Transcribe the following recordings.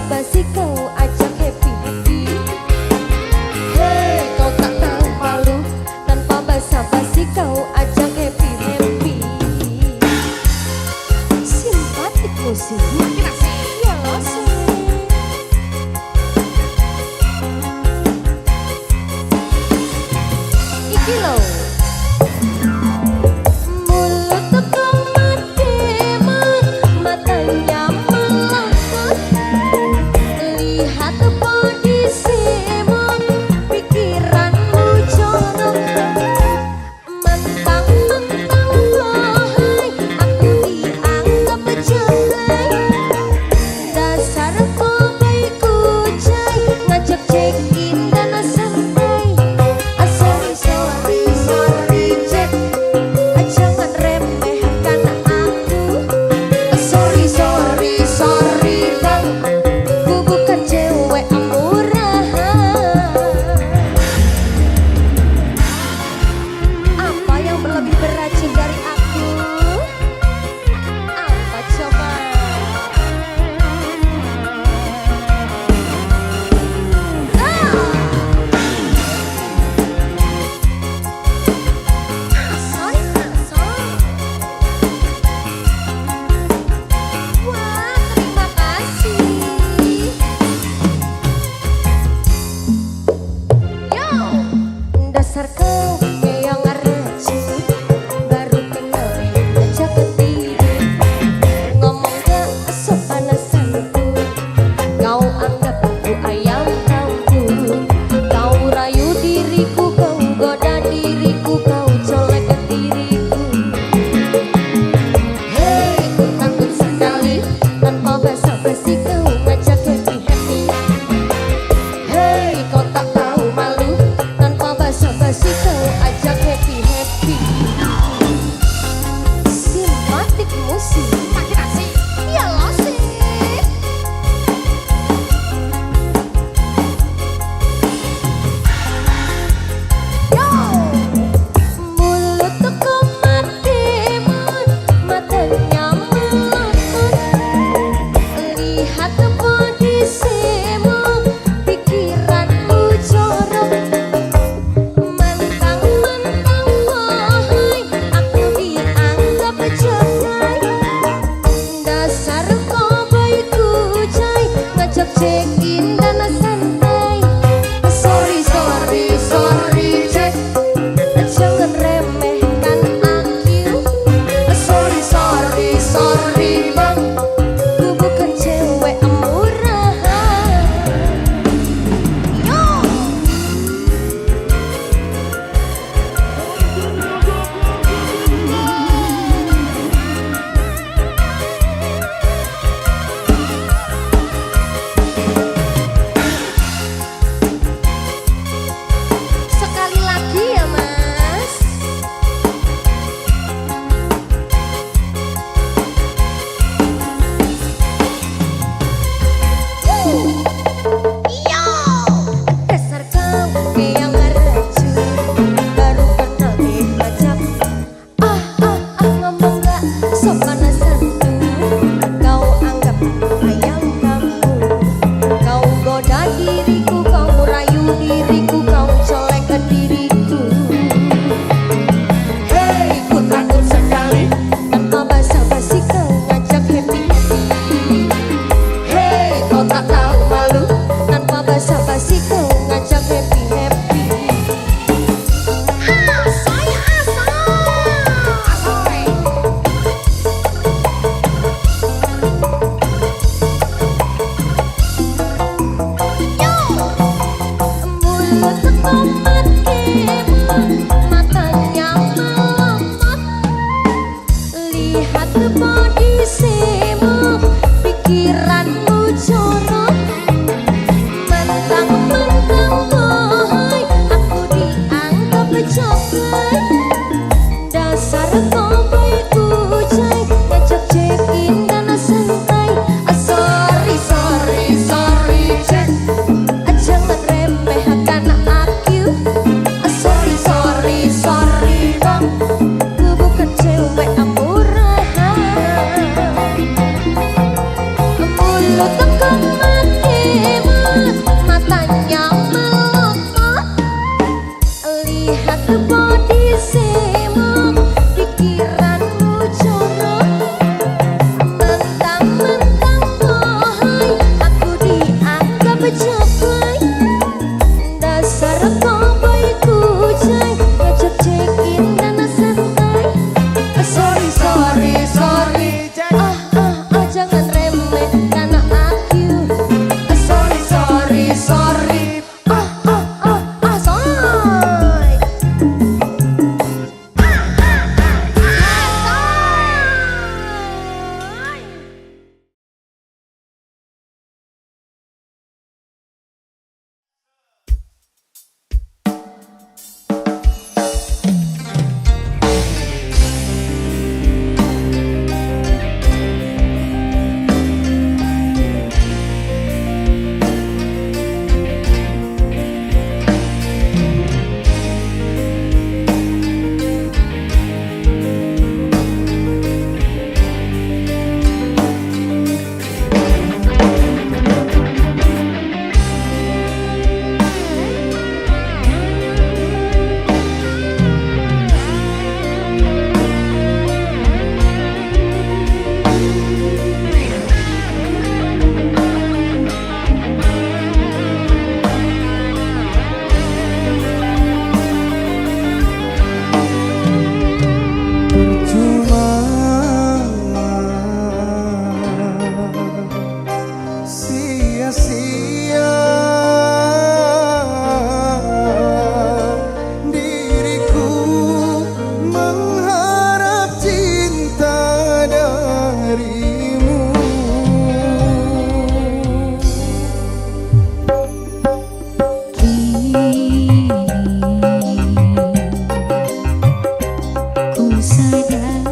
basa-basi kau ajak happy-happy. Hei, kau tak tahu malu, tanpa basa-basi kau ajak happy-happy. Simpatik musiknya. Ya loh, iki loh. Matanya melotot, sia-sia diriku mengharap cinta darimu. Kini ku sadari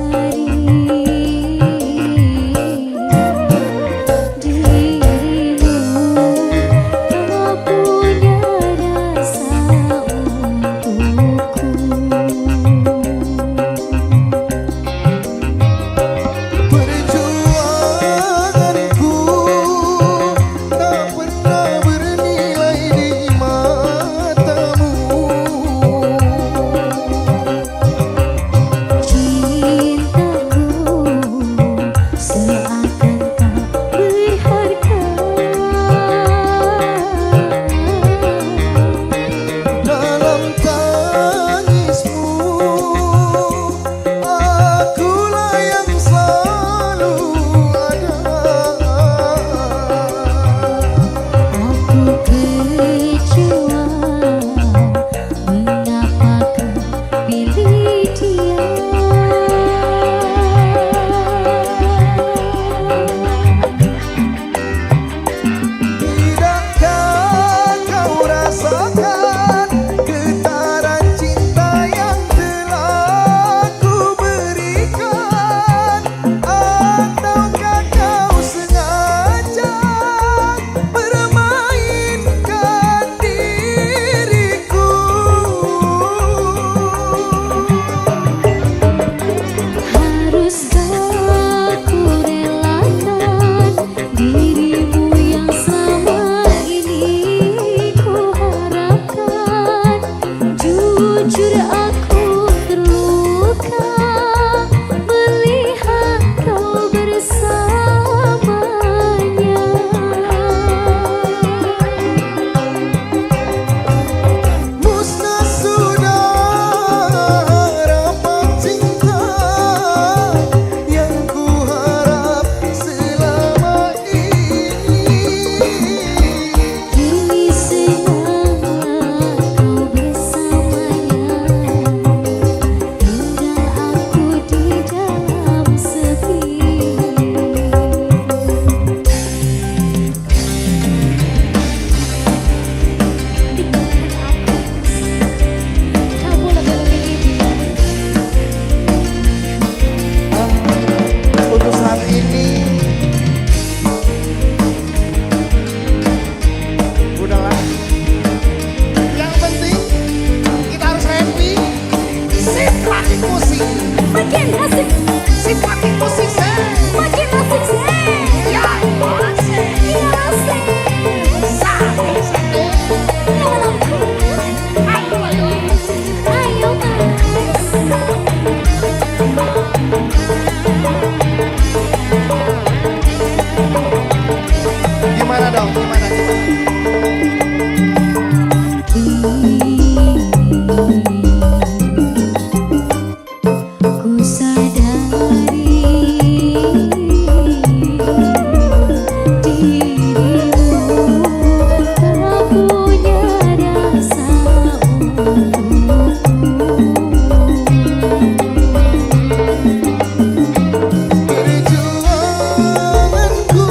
Perjuanganku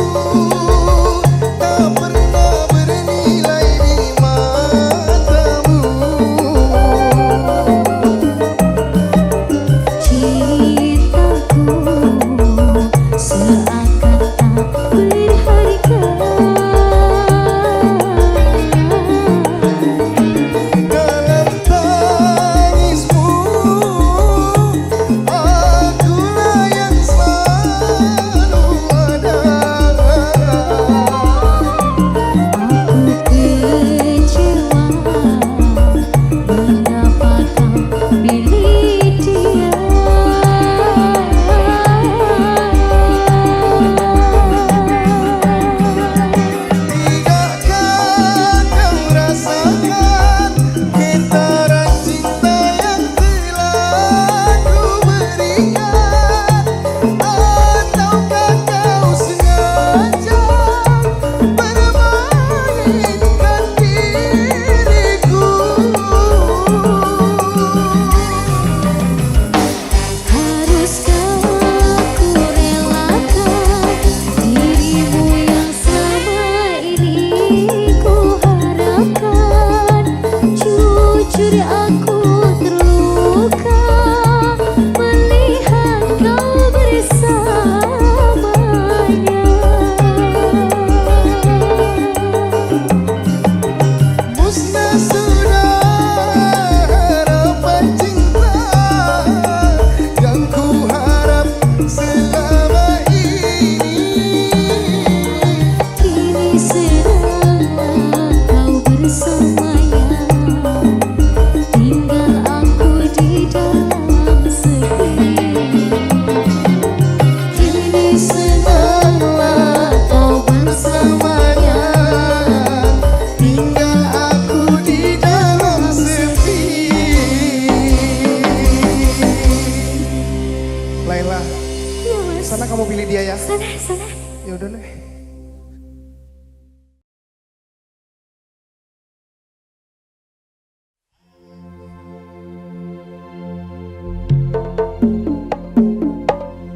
tak pernah Sana, sana. Ya udah deh.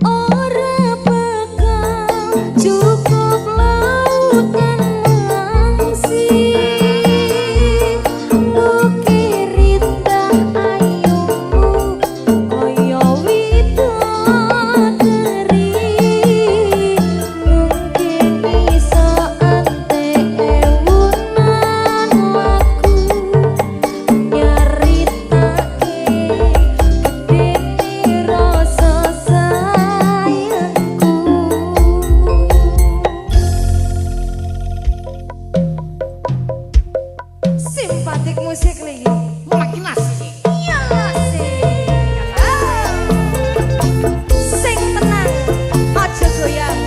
Ora bakal cukup lautan mangsi Lukirita ayumu koyo widodari Mungkin iso ante ewunan laku Nyaritake gedene rasa sayangku Simpatik musik lagi Makin asik. Iyalah sing tenang aja goyang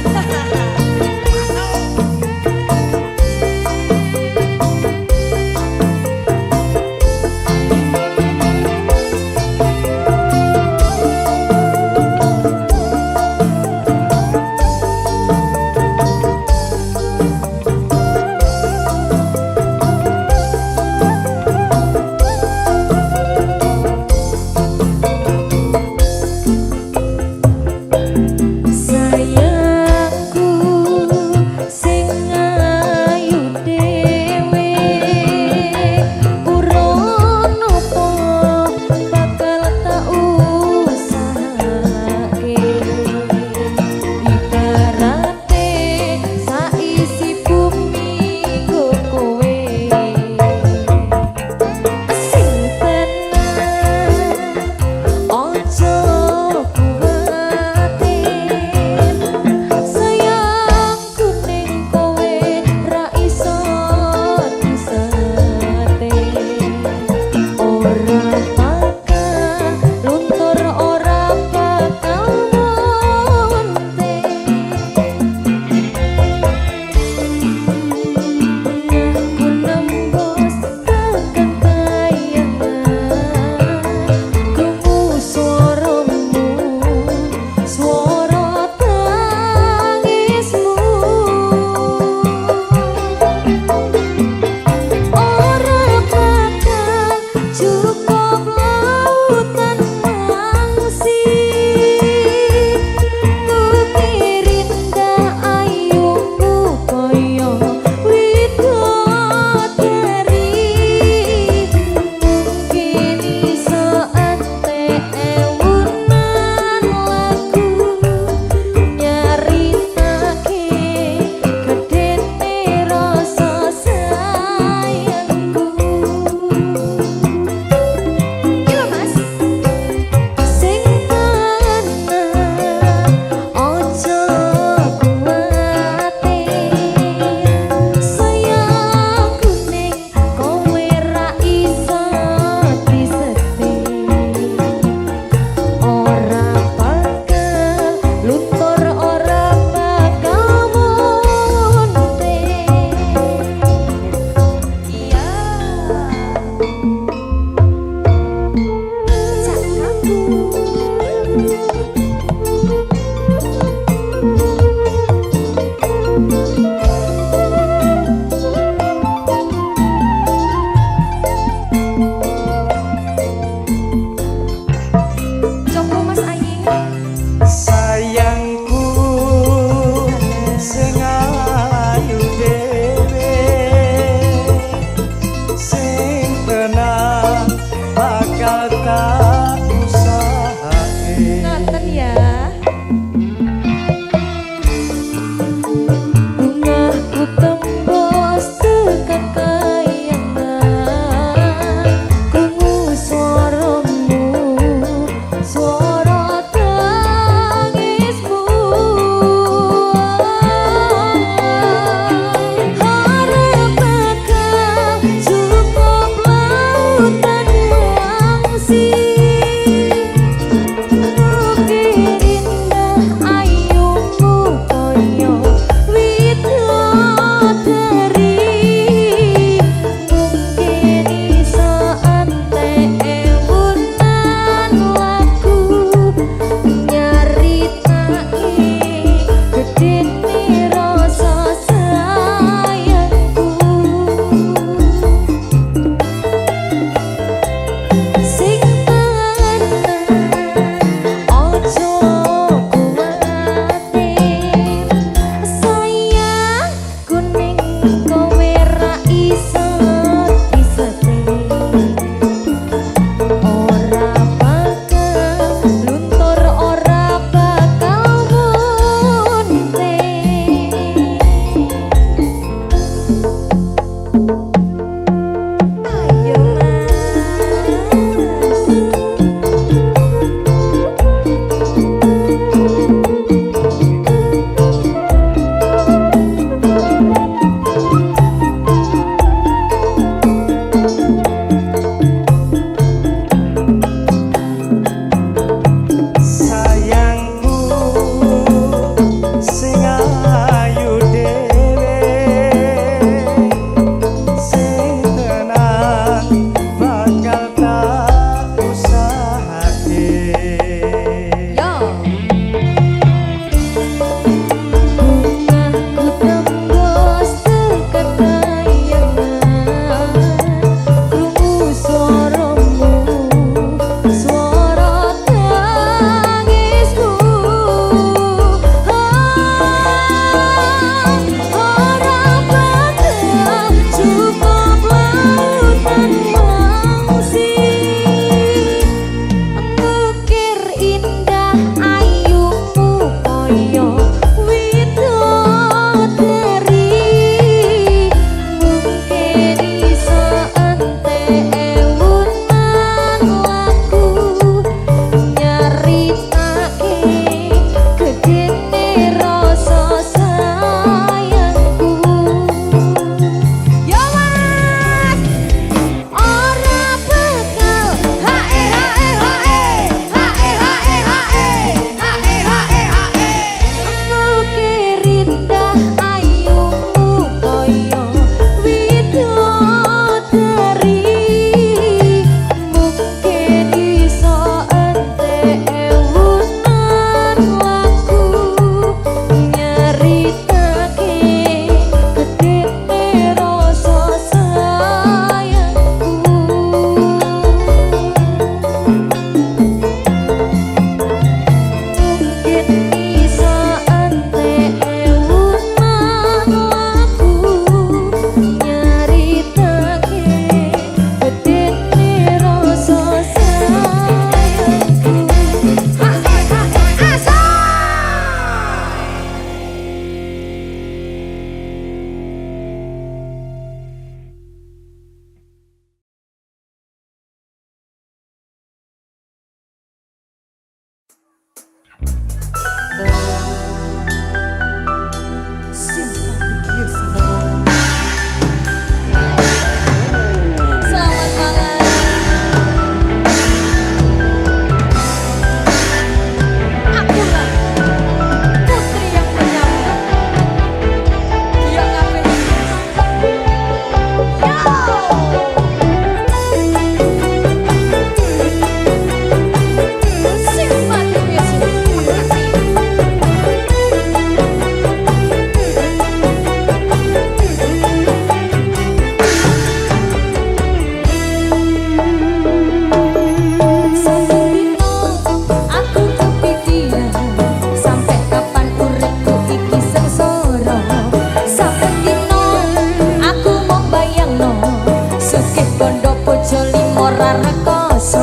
ora rekoso.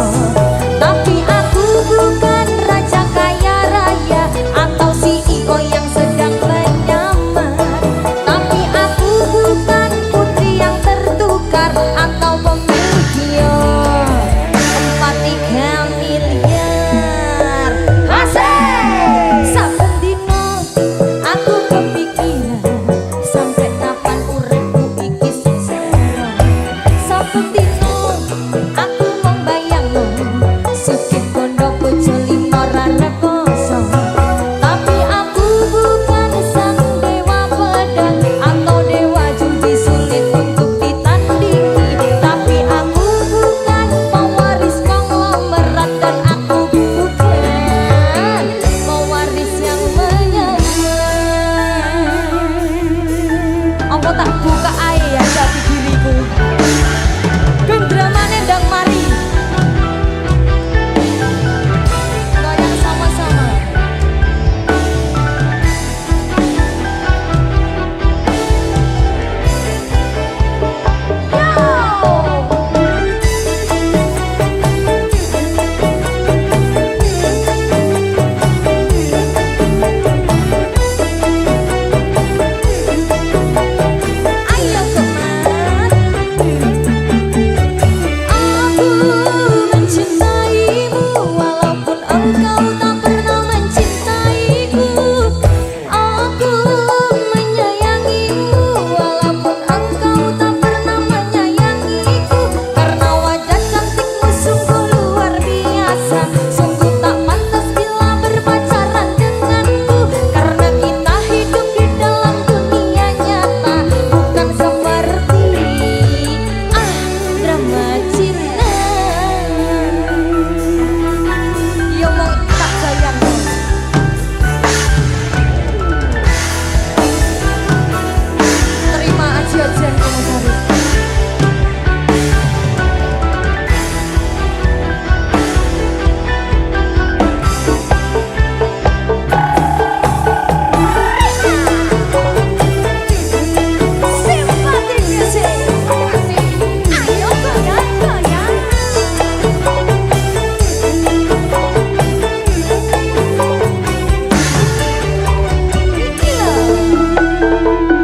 Tapi aku bukan raja kaya raya atau CEO yang sedang menyamar. Tapi aku bukan putri yang tertukar atau pemilik kios 4-3 miliar. Asik! Saben dino aku kepikiran sampai kapan uripku iki sengsara. Saben dino aku membayangno sugih bondo bojo limo ra rekoso. Tapi aku bukan sang dewa pedang atau dewa judi sulit untuk ditandingi. Tapi aku bukan pewaris konglomerat dan aku bukan pewaris yang menyamar. Apa tak buka ae ya jati diriku. Ben dramane ndang mari. Goyang sama-sama. Ayo keman. Aku mencintaimu walaupun engkau tak pernah mencintaiku. Aku menyayangimu walaupun engkau tak pernah menyayangiku. Karena wajah cantikmu sungguh luar biasa, sungguh tak pantas bila berpacaran denganku. Karena kita hidup di dalam dunia nyata, bukan seperti drama cinta. Yo mau tak sayang. Terima aja jen komisaris. Simpatik music. Ayo goyang-goyang.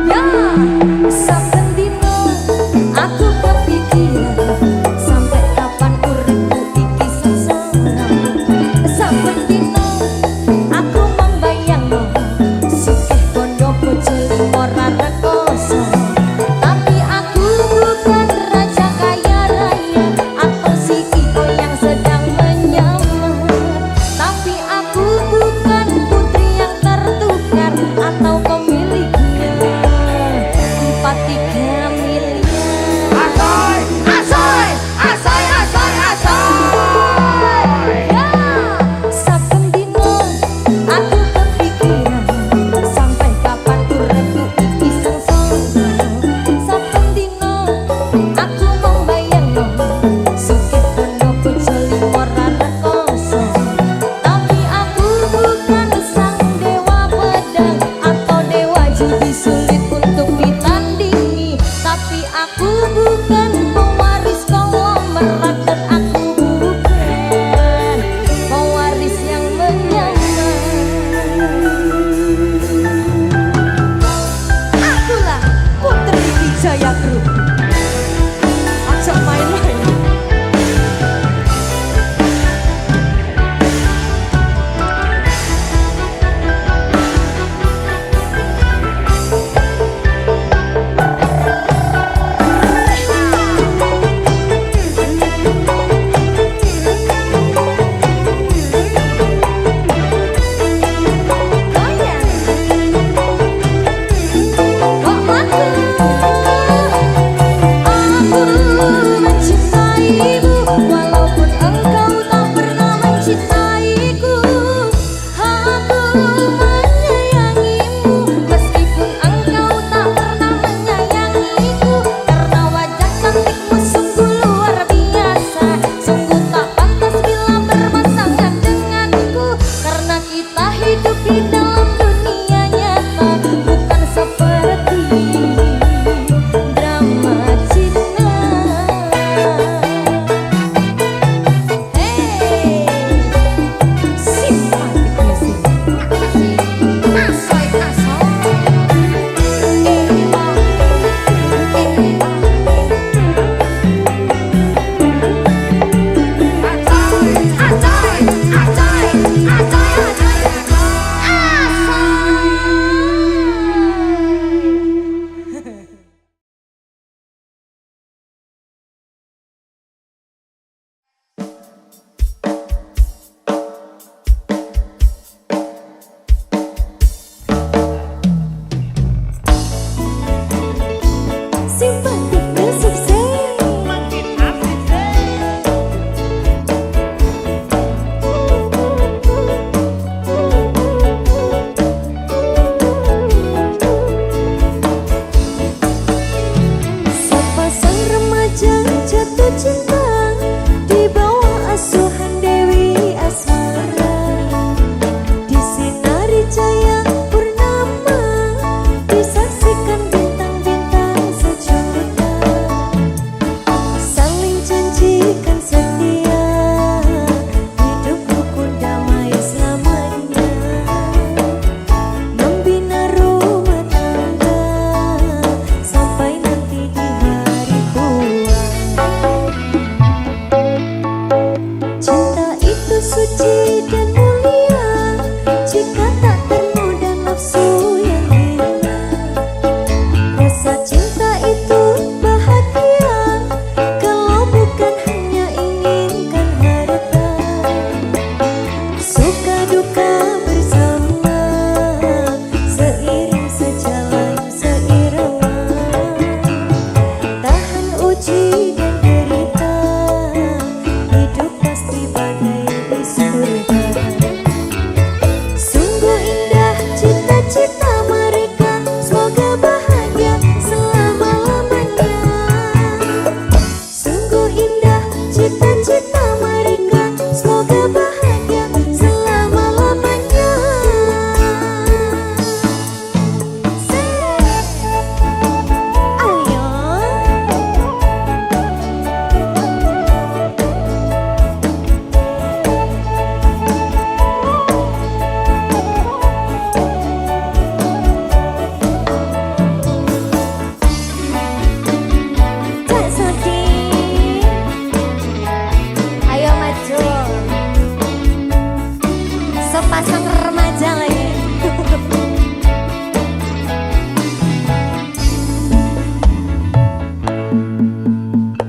Ya, saben dino aku kepikiran sampai kapan uripku iki sengsara. Saben dino aku membayangno sugih bondo bojo limo ra rekoso. Tapi aku bukan raja kaya raya atau CEO yang sedang menyamar. Tapi aku bukan putri yang tertukar atau pemiliknya 4-3 miliar. Asoy, asoy, asoy, asoy, asoy. Ya, saben dino aku kepikiran sampai kapan uripku iki sengsara. Saben dino aku membayangno sugih bondo bojo limo ra rekoso. Tapi aku bukan sang dewa pedang atau dewa judi sulit untuk ditandingi. Tapi aku bukan pewaris konglomerat dan aku bukan pewaris yang menyamar. Akulah Putri Wijaya Group. Aja main-main. Goyang. Kok aku cinta di bawah asuhan Dewi Asmara. Disinari cahaya purnama, disaksikan bintang-bintang sejuta. Saling janjikan setia, hidup rukun damai selamanya. Membina rumah tangga sampai nanti di hari tua. Cinta itu suci dan mulia jika tak ternoda nafsu yang hina. Rasa cinta itu bahagia kalau bukan hanya inginkan harta. Suka duka bersama, seiring sejalan seirama. Tahan uji dan derita, hidup pasti bagai di surga. Sungguh indah cita-cita mereka, semoga bahagia selama-lamanya. Sungguh indah cita-cita mereka, semoga bahagia selama-lamanya. Ayo. Tak sedih, ayo maju. Sepasang remaja lagi.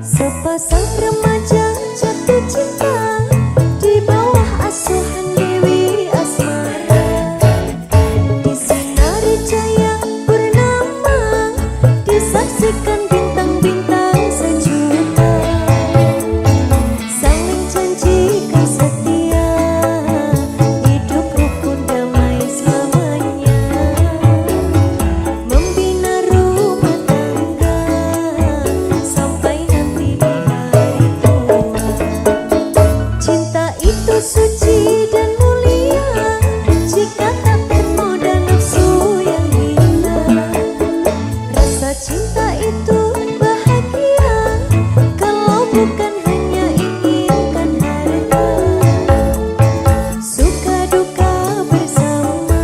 Sepasang remaja jatuh cinta di bawah asuhan Dewi Asmara. Disinari cahaya purnama, disaksikan bintang-bintang sejuta. Saling janjikan setia, hidup rukun damai selamanya. Membina rumah tangga sampai nanti di hari tua. Cinta itu suci dan mulia jika tak ternoda nafsu yang hina. Rasa cinta itu bahagia kalau bukan hanya inginkan harta. Suka duka bersama,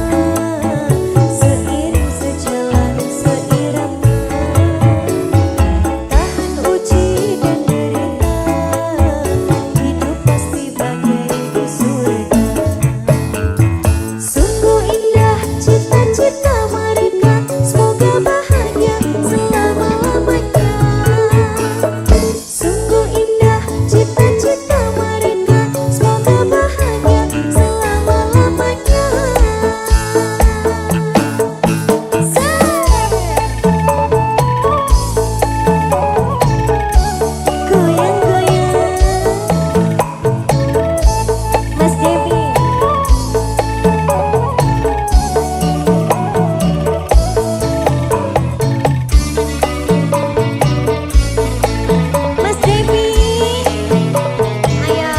seiring sejalan seirama. Tahan uji dan derita, hidup pasti bagai di surga. Sungguh indah cita-cita mereka, semoga bahagia selama-lamanya. Sungguh indah cita-cita mereka, semoga bahagia selama-lamanya. Goyang-goyang, Mas Devi. Mas Devi, ayo.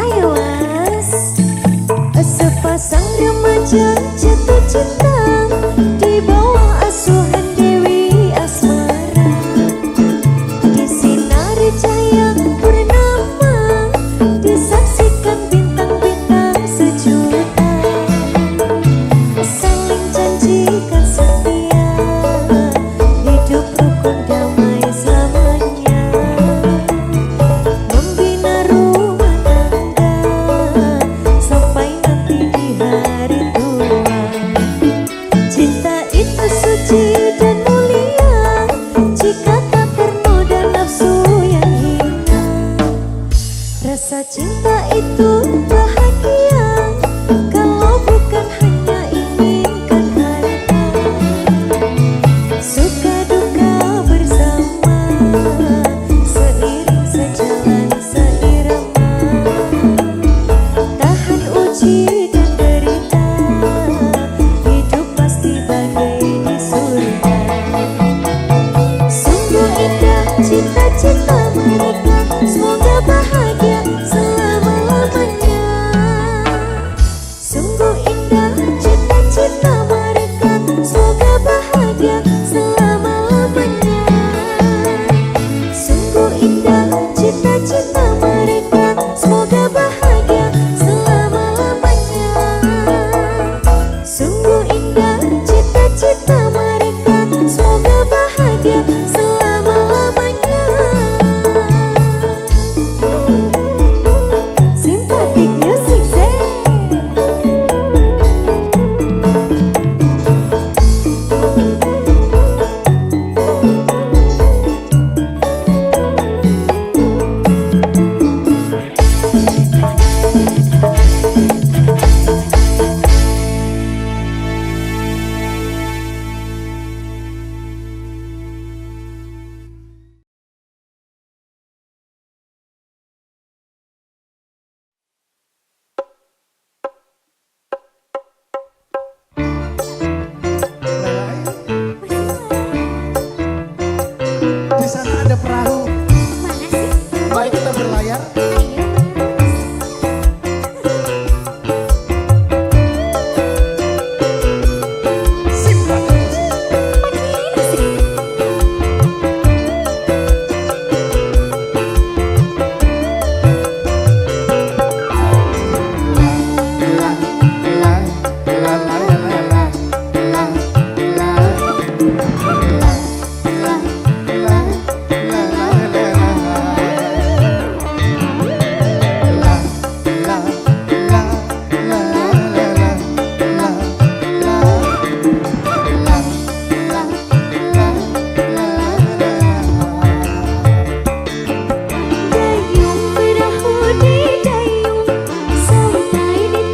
Ayo Mas. Sepasang remaja jatuh cinta di bawah asuhan Dewi Asmara. Disinari cahaya purnama, disaksikan bintang-bintang sejuta. Saling janjikan setia, hidup rukun damai selamanya. Membina rumah tangga sampai nanti di hari tua.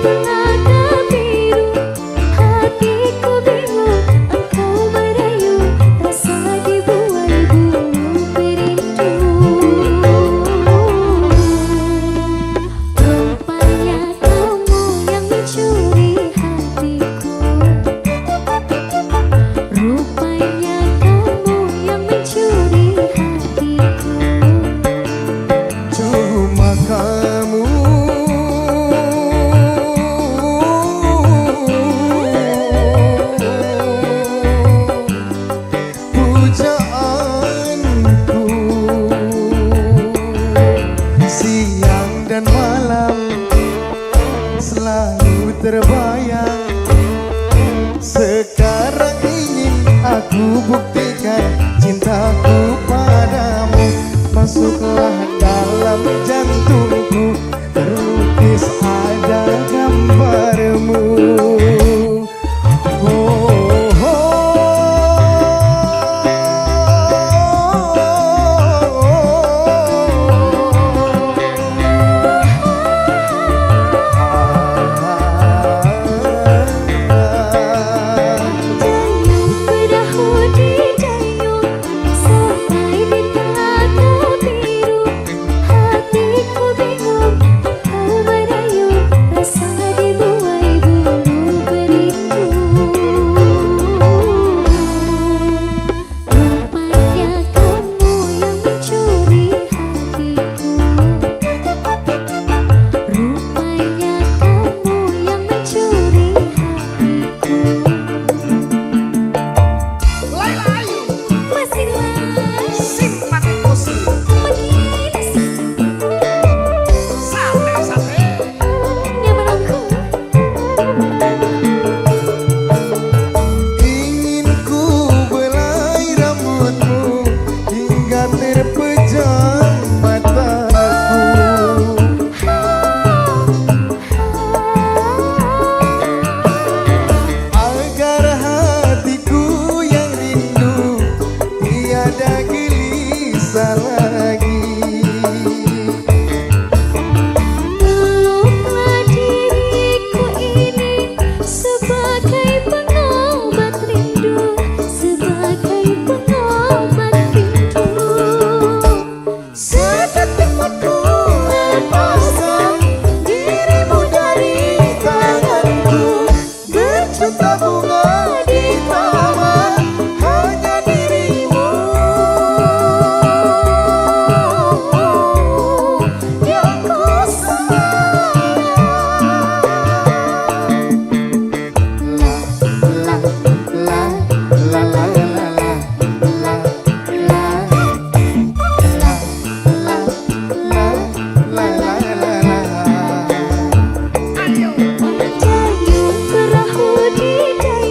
telaga biru, hatiku bingung, engkau merayu, rasa dibuai bulu berindu. Rupanya kamu yang mencuri hatiku, rupanya kamu yang mencuri hatiku. Cuma kamu pujaanku, siang dan malam selalu terbayang. Sekarang ingin aku buktikan cintaku padamu. Masuklah dalam jantungku, terlukis ada gambarmu. Oh, Dayung perahu di dayung sampai di telaga biru, hatiku bingung, engkau merayu, rasa dibuai bulu berindu. Rupanya kamu yang mencuri hatiku, rupanya kamu yang mencuri hatiku. Laila Ayu, Masih lagi simpatik musik, begini sih sate-sate. nyaman aku. ingin ku belai rambutmu hingga terpejam mataku. Agar hatiku yang rindu tiada gelisah lagi. Peluklah diriku ini sebagai pengobat rindu, sebagai pengobat rindu. Sedetik aku lepaskan dirimu dari tanganku. Berjuta bunga di taman hanya dirimu yang ku sayang. La la la la la la la la Ayo, Dayung perahu di dayung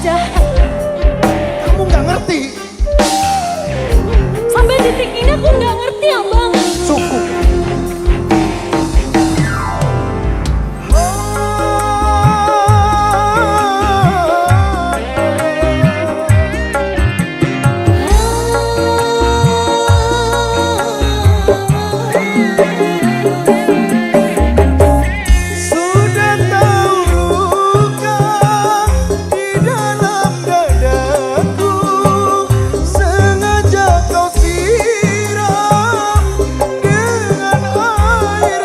jahat. Kamu nggak ngerti. Sampai detik ini aku nggak ngerti abang. Cukup. Sudah tahu luka di dalam dadaku, sengaja kau siram dengan air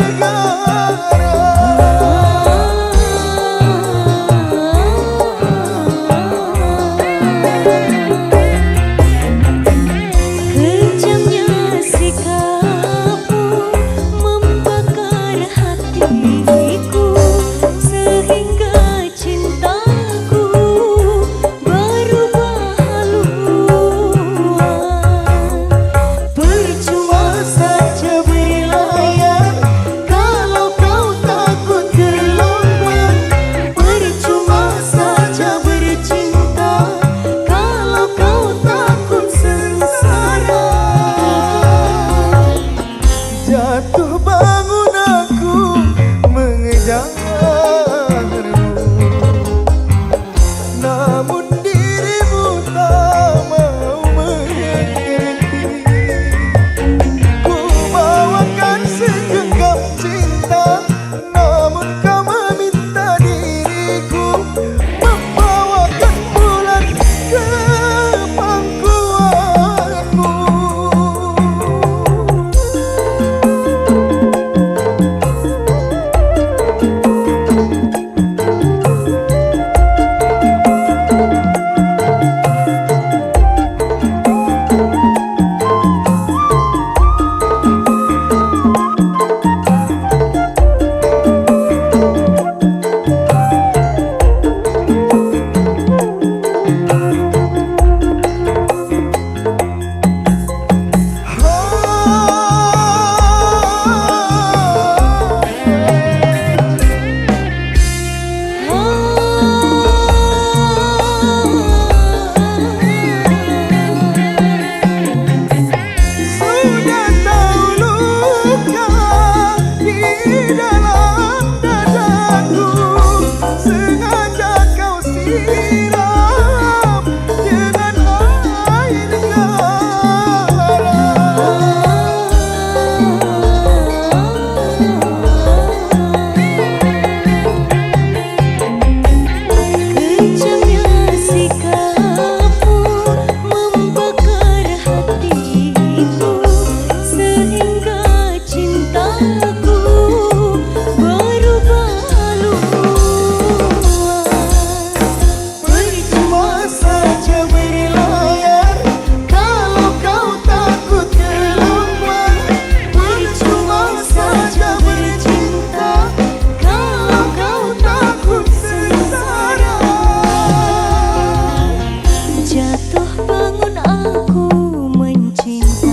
Kejamnya sikapmu membakar hatiku, sehingga cintaku berubah haluan. Percuma saja berlayar kalau kau takut gelombang. Percuma saja bercinta kalau kau takut sengsara. jatuh bangun aku mengejarmu, namun dirimu tak mau mengerti. Ku bawakan segenggam cinta, namun kau meminta diriku membawakan bulan ke pangkuanmu. Sudah tahu luka di dalam dadaku, sengaja kau siram dengan air Kejamnya sikapmu membakar hatiku, sehingga cintaku berubah haluan. Percuma saja berlayar kalau kau takut gelombang. Percuma saja bercinta kalau kau takut sengsara. Jatuh bangun aku mencintai,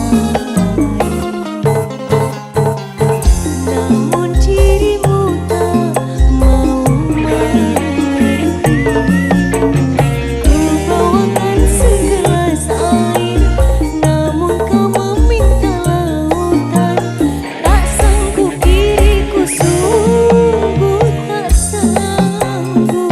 namun dirimu tak mau mengerti. Ku bawakan segelas air, namun kau meminta lautan. Tak sanggup diriku, sungguh tak sanggup.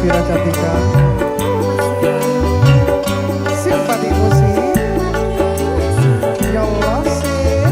Vira Cantika, simpati musik, ya Allah sih.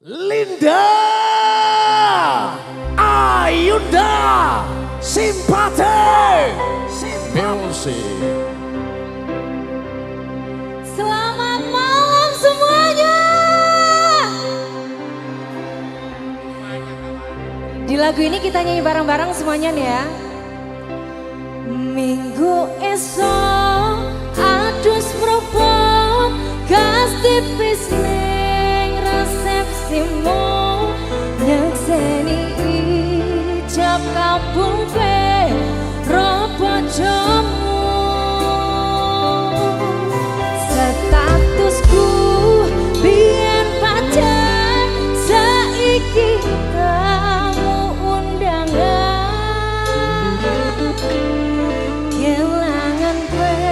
Linda Ayunda Simpati Music. Selamat malam semuanya. Di lagu ini kita nyanyi bareng-bareng semuanya nih ya. Minggu esok adus propo gas tipis ning resepsimu nyakseni ijab kabul pe robo jamu statusku biyen pacar saiki kamu undangan kelangan kowe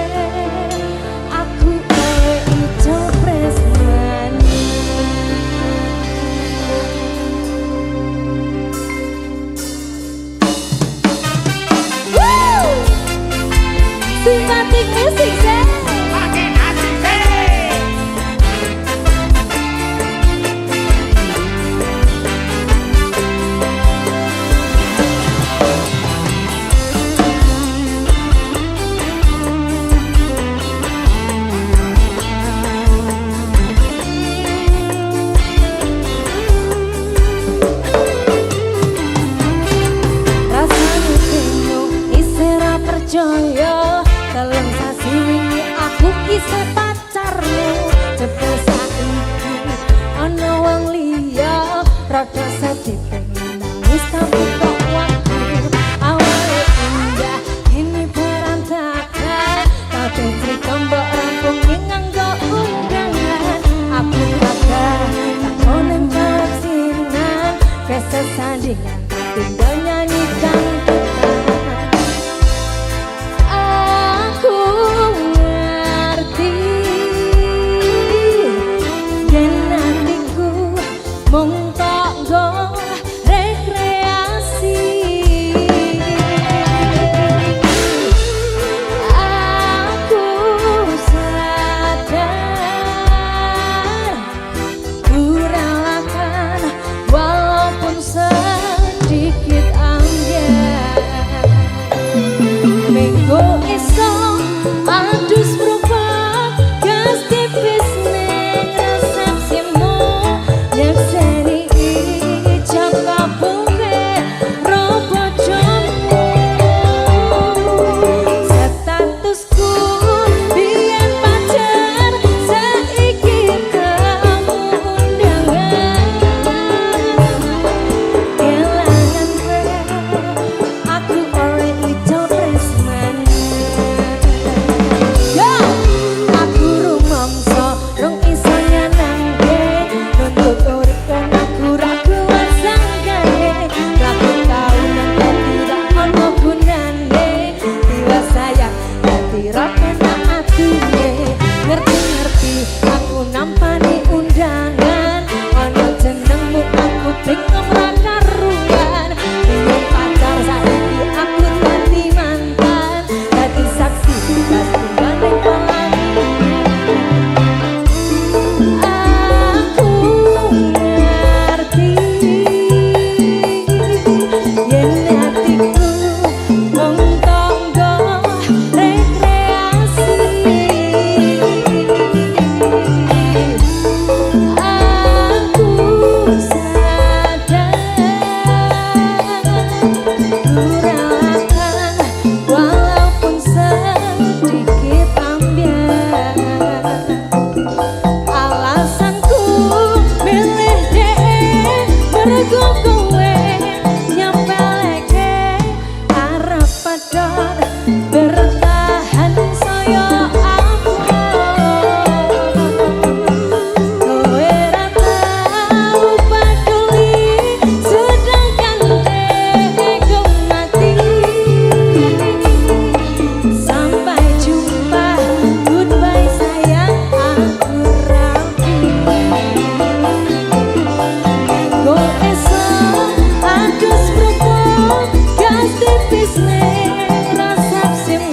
aku kowe ijo presmani Simpatik musik saya Makin asik deh. rasane bingung isera percaya telung sasi wingi aku isih pacarmu jebul saiki ana wong liya rada sedih pengen nangis tapi kok waktu awale indah ini berantakan kabeh cerita mbok rampung nganggo undangan aku kagak takonen kasinan kesesandingan tinggal nyanyikan aku ngerti yen hatiku mung tanggo rekreasi aku sadar ku relakan walaupun sedikit ambiar minggu esok adus berubah gas tipis ning resepsimu nyakseni ijab kabul robo jamu statusku biyen pacar saiki kamu undangan kelangan kowe aku ora ijo presmani yo aku rumangsa rong iso nyenengke nuntut urip kan aku ra kuat sanggane laku kaunan dadi ra ono gunane tiwa sayang dadi ra penak atine ngerti-ngerti aku nampani undangan ono jenengmu aku bingung ra karuan bingung pacar saiki aku dadi mantan dadi saksi gas tunggal ning pelani aku ngerti yen hatiku mung tanggo rekreasi aku sadar ku relakan walaupun sedikit ambiar alasanku milih dhewe mergo kowe nyempelke arep padha bertahan saya aku kowe ra tau peduli sedangkan dheweku mati sampai jumpa goodbye sayang aku rapi minggu esok adus propo gas tipis ning resepsimu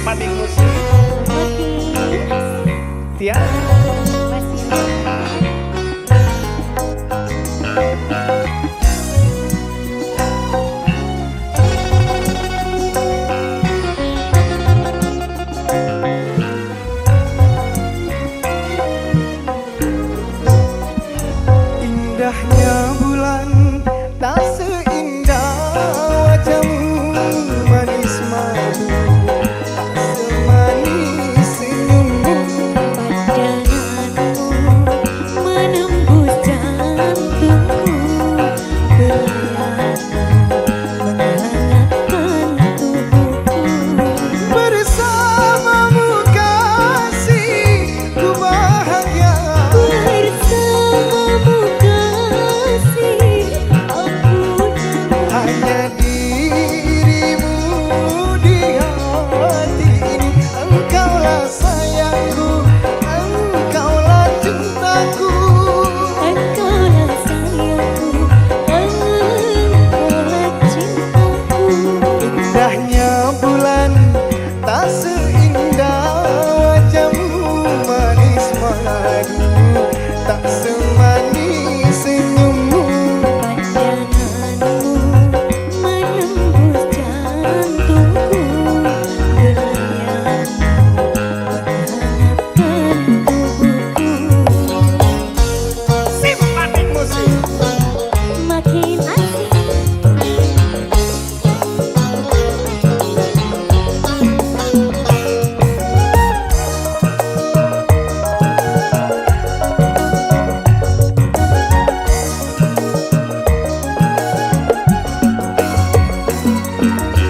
Simpati musik Tia. Indahnya bulan tak seindah wajahmu manis madu, tak semanis senyummu. Pandanganmu menembus jantungku, beriamu menghangatkan tubuhku. Bersamamu kasih ku bahagia, Bersamamu kasih aku hanya dirimu di hati ini. Engkaulah sayangku, engkaulah cintaku. Engkaulah sayangku, engkaulah cintaku. Indahnya bulan tak seindah wajahmu manis madu, tak semanis senyummu. Pandanganmu menembus jantungku, beriamu menghangatkan tubuhku. Simpati musik Makin asik.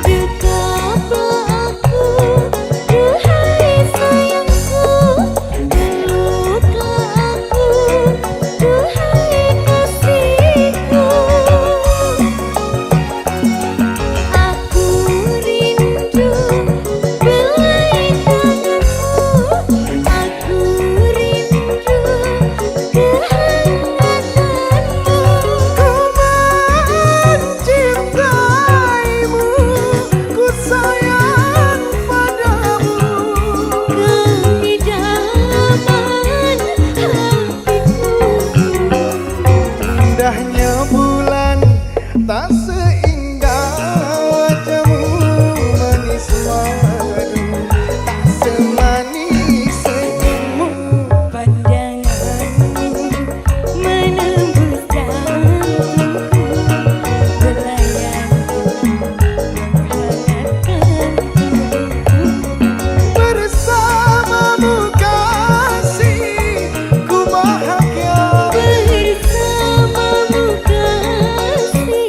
Dekaplah aku, duhai sayangku, peluklah aku, duhai kasihku. Aku rindu belai tanganmu, aku rindu kehangatanmu. Mencintaimu, ku sayang padamu. Keidaman hatiku. Indahnya bulan tak seindah wajahmu manis madu, tak semanis senyummu. Pandanganmu menembus jantungku, belayanmu menghangatkan tubuhku. Bersamamu kasih ku bahagia, Bersamamu kasih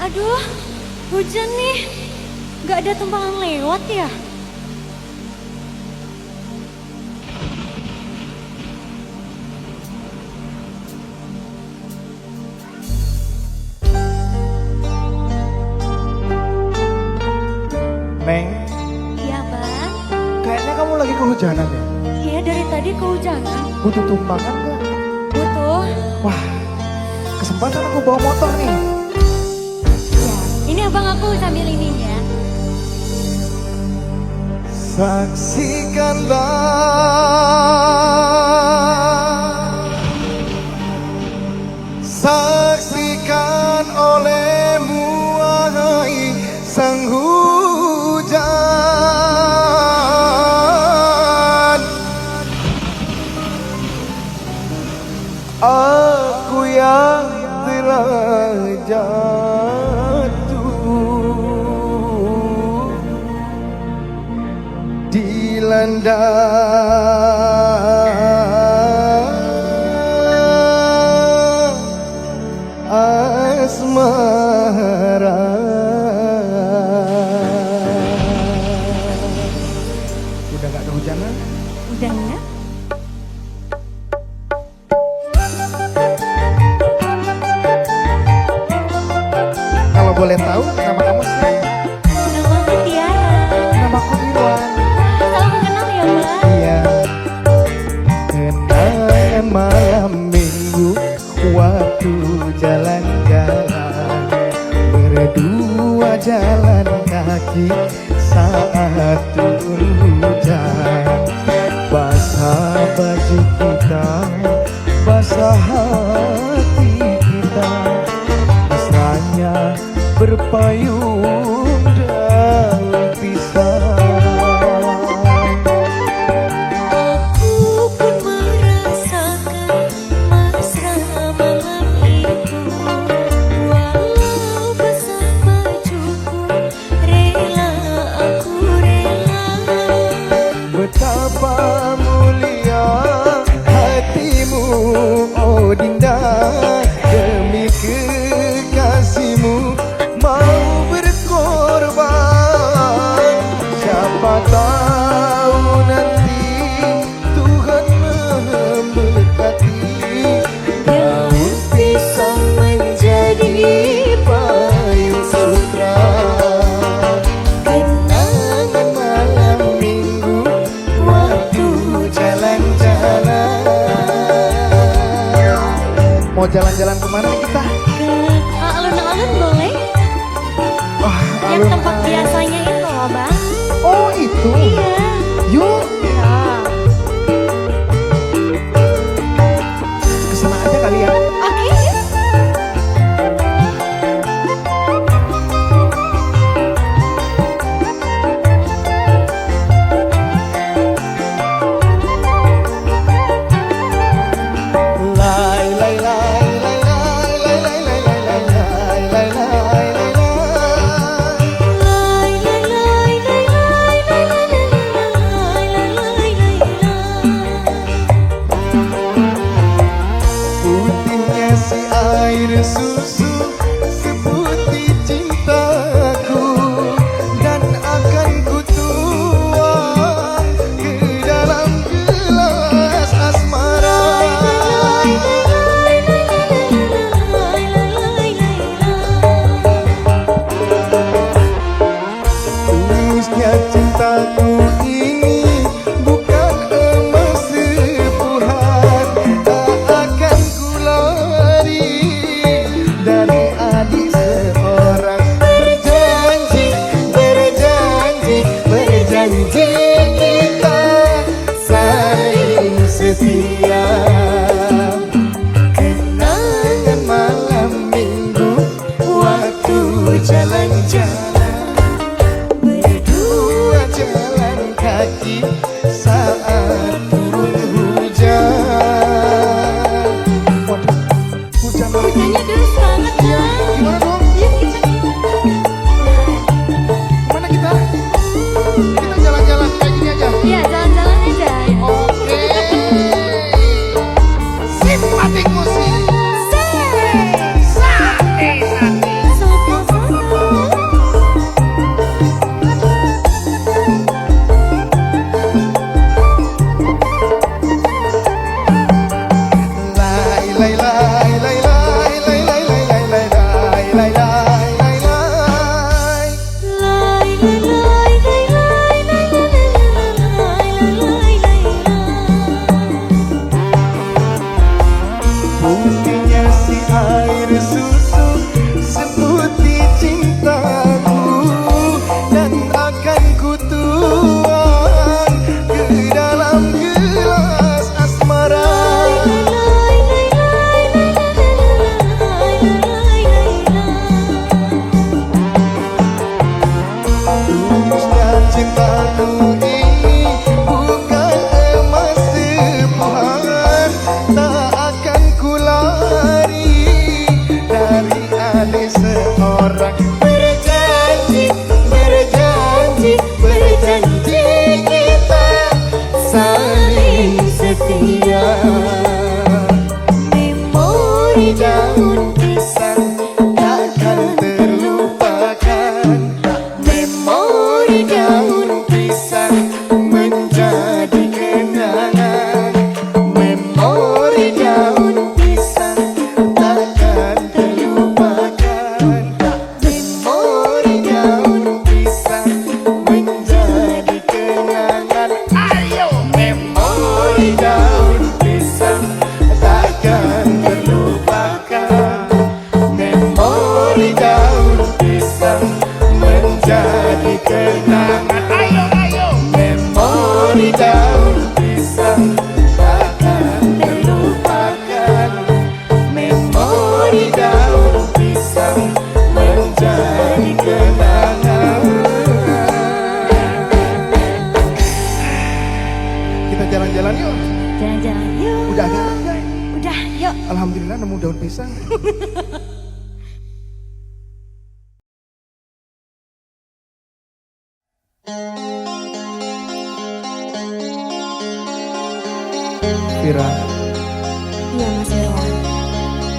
Aduh, hujan nih. Gak ada tumpangan lewat ya? Neng, Iya bang. kayaknya kamu lagi kehujanan ya? Iya dari tadi kehujanan. Butuh tumpangan nggak? Butuh. Wah, kesempatan aku bawa motor nih. Ya, ini abang aku sambil ini ya. Saksikan olehmu wahai sang hujan. Aku yang telah jatuh dilanda asmara. Udah gak kehujanan? Udah enggak? Kalau boleh tahu nama kamu siapa? Nama aku Tiara. Namaku Irwan. Salam kenal ya bang. Iya. Kenangan malam minggu waktu jalan-jalan, berdua jalan kaki saat turun hujan. Basah baju kita, basah hati kita, mesranya berpayung daun pisang. Aku pun merasakan mesra malam itu. Walau basah bajuku, rela aku rela. Betapa mulia hatimu, oh Dinda, demi kekasihmu mau berkorban. Siapa tahu nanti Tuhan memberkati, daun pisang menjadi payung sutra. Kenangan malam minggu waktu jalan-jalan. Mau jalan-jalan kemana nih kita? Ke alun-alun boleh? Wah, Yang tempat biasanya itu loh bang. Oh itu. Iya. Yuk, Ya. kesana aja kali ya. Oke. Lai lai lai lai lai lai lai lai lai lai lai lai. Putihnya si air susu seputih cintaku, dan akan ku tuang ke dalam gelas asmara. Tulusnya cintaku ini bukan emas sepuhan, tak akan ku lari dari adik seorang. Berjanji, berjanji, berjanji kita saling setia. Kenangan malam minggu waktu jalan-jalan, berdua jalan kaki saat turun hujan. Waduh, hujan lagi. Hujannya deras banget bang. Gimana dong? Mana kita? Kita jalan-jalan kayak gini aja. Iya jalan-jalan aja. Oke. Simpatik musik. Sopo seseorang berjanji, berjanji, berjanji kita saling setia. Memori daun pisang takkan terlupakan. Memori daun pisang menjadi kenangan. Memori daun pisang takkan terlupakan. Memori daun pisang menjadi kenangan. Ayo. Memori daun pisang takkan terlupakan. Memori daun pisang menjadi kenangan. Ayo, ayo. Memori daun pisang takkan terlupakan. Memori daun pisang menjadi kenangan. Kita jalan-jalan yuk. Jalan-jalan yuk. Udah ada enggak? Udah, yuk. Alhamdulillah nemu daun pisang. Vira, Iya Mas Irwan.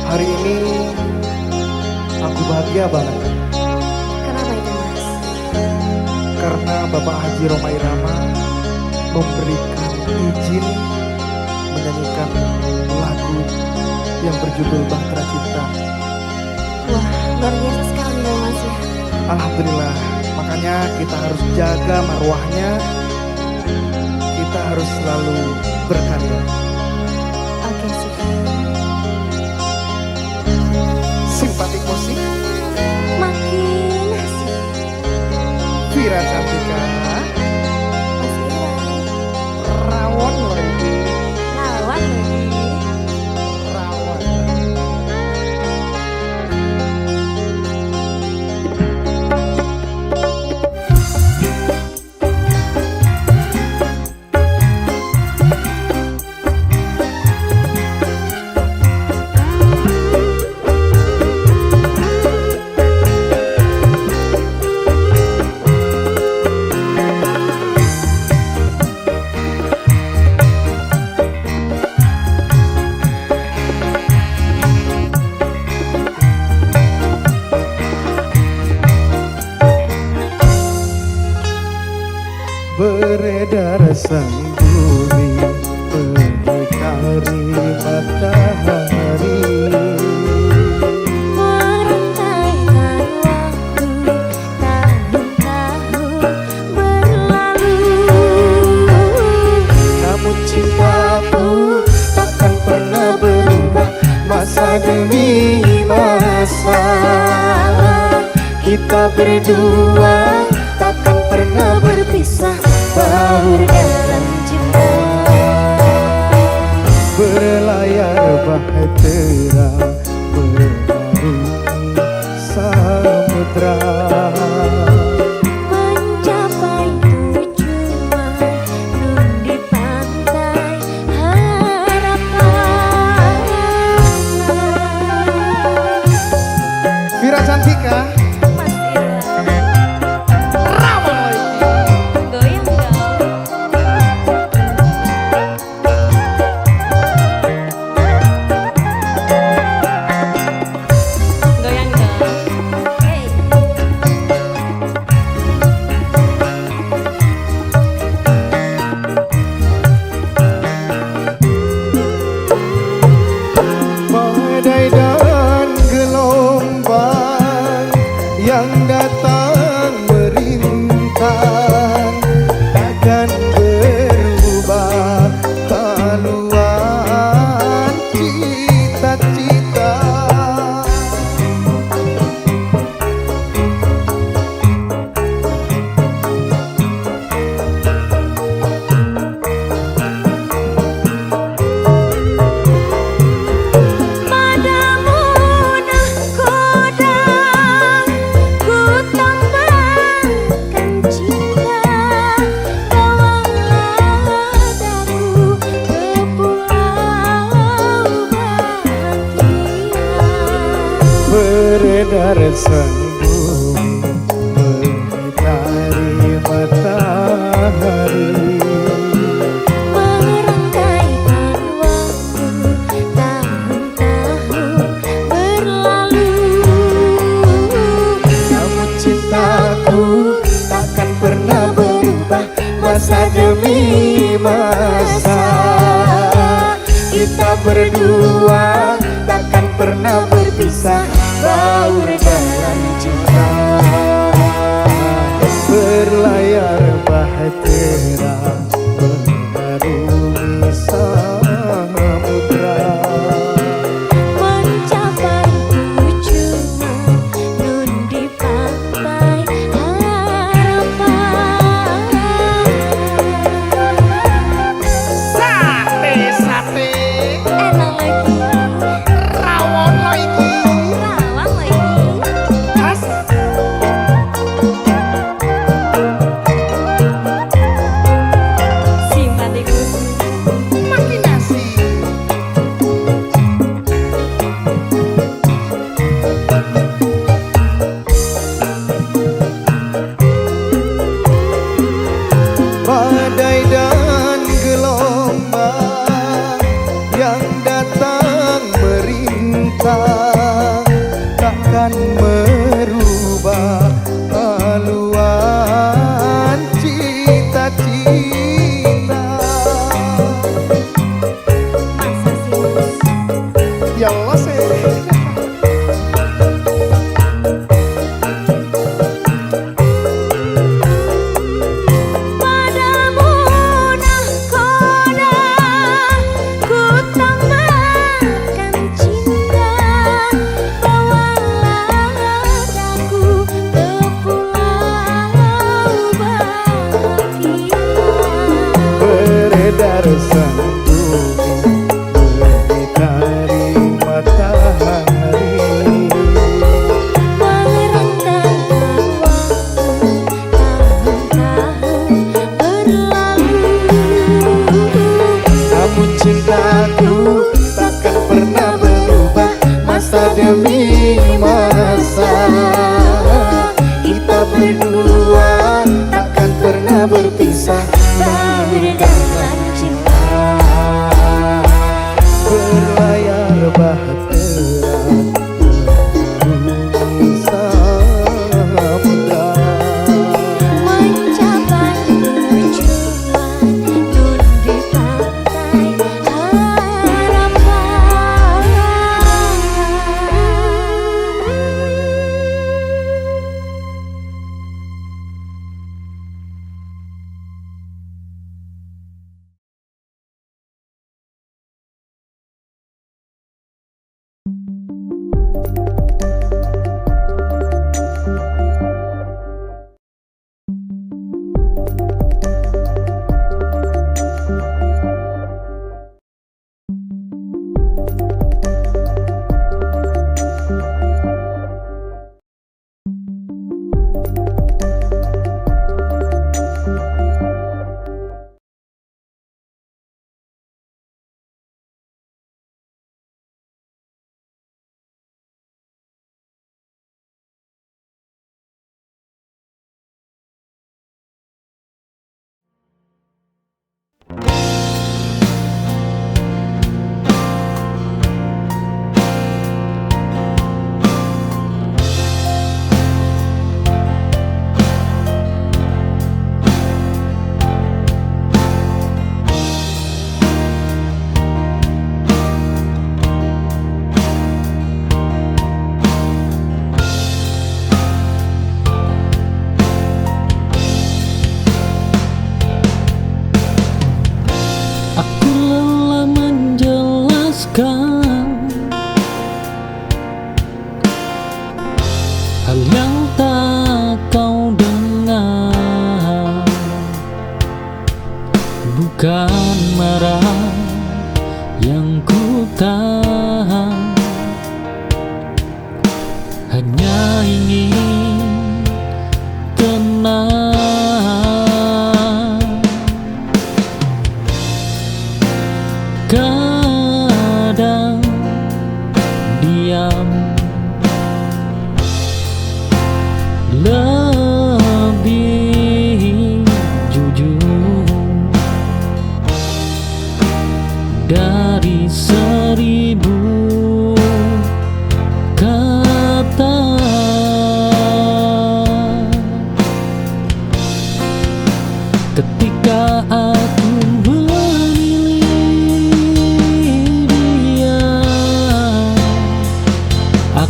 hari ini aku bahagia banget Kenapa itu Mas? karena Bapak Haji Rhoma Irama memberikan izin menyanyikan lagu yang berjudul Bahtera Cinta. Wah, luar biasa sekali loh Mas ya. Alhamdulillah, makanya kita harus jaga marwahnya. Kita harus selalu berkarya. Oke sih. Simpatik musik Makin asik. Vira Cantika Mas Irwan. rawon lagi Lawan lagi. rawon. Beredar sang bumi mengitari matahari. Merentaikan waktu tahun-tahun berlalu. Namun cintaku takkan pernah berubah masa demi masa. Kita berdua takkan pernah berpisah Dalam cinta. berlayar bahtera mengarungi samudra. Mencapai tujuan nun di pantai harapan. Vira Cantika Mas Irwan. rawon lagi. Goyang dong. Goyang dong. Hey. Badai dan gelombang beredar sembunyi mengitari matahari. Merangkaikan waktu tahun-tahun berlalu. Namun cintaku takkan pernah berubah masa demi masa. Kita berdua takkan pernah berpisah, baur dalam cinta. Berlayar bahtera mengarungi samudra. Mencapai tujuan nun di pantai harapan. Sate Enak lagi, rawon lagi. rawang lagi. As Simpatikus. makin nasi. Badai dan gelombang yang datang merintang takkan merubah haluan cita-cita. Masa sih Mas? Ya Allah sih. Padamu nahkoda ku tambahkan cinta. Bawalah aku ke pulau bahagia. Beredar sembunyi mengitari matahari. Merangkaikan waktu tahun-tahun berlalu. Namun cintaku takkan pernah berubah masa demi masa. Kita berdua takkan pernah berpisah, Baur dalam cinta. berlayar bahtera mengarungi samudra. Mencapai tujuan nun di pantai hal yang tak kau dengar, bukan marah yang ku tahan, hanya ingin tenang. Kadang diam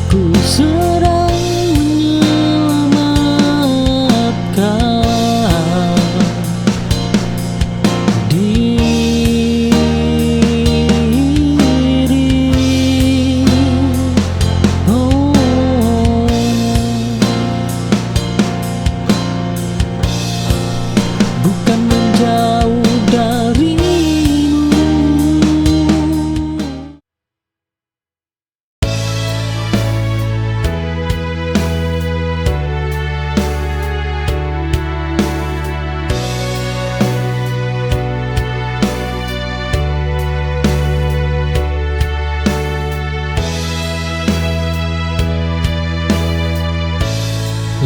Aku sedang menyelamatkan diri. Oh, bukan menjauh darimu.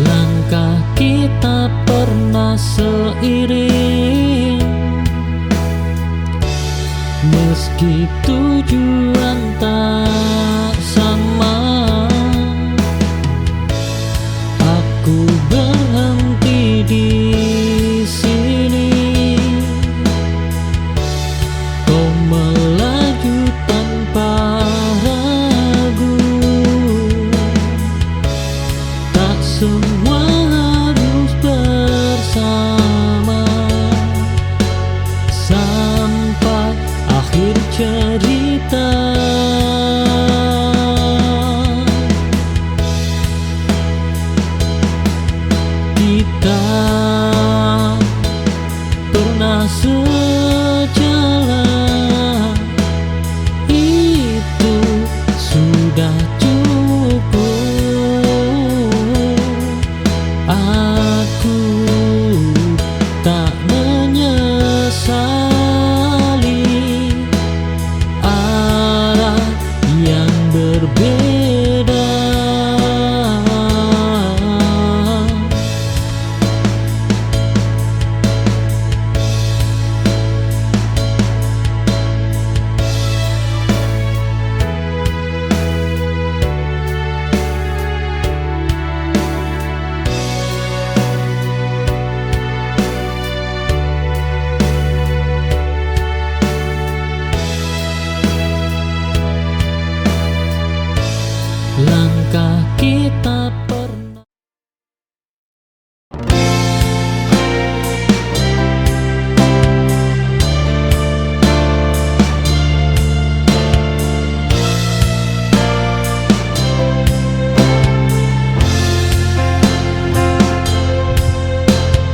Langkah kita pernah seiring, meski tujuan tak sama. Aku berhenti di sini, kau melaju tanpa ragu. Tak semua harus bersama sampai akhir cerita. Kita pernah sejalan, itu sudah cukup. Aku tak menyesali arah yang berbeda. Langkah kita pernah.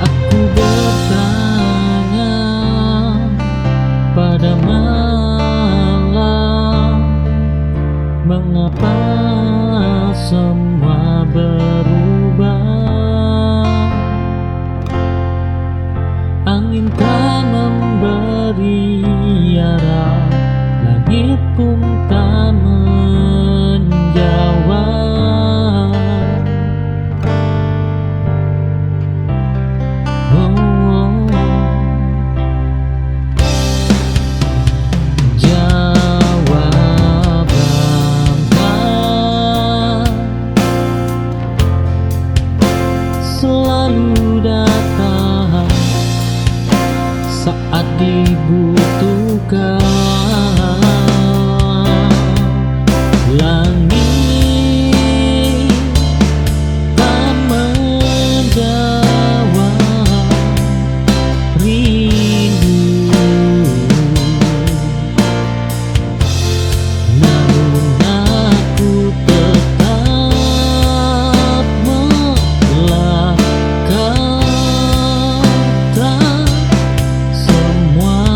Aku bertanya pada malam, mengapa semua berubah? Angin tak memberi arah, langit pun tak menjawab. Oh, jawaban selalu datang saat dibutuhkan. Langit tak menjawab rindu, namun aku tetap melangkah. Semua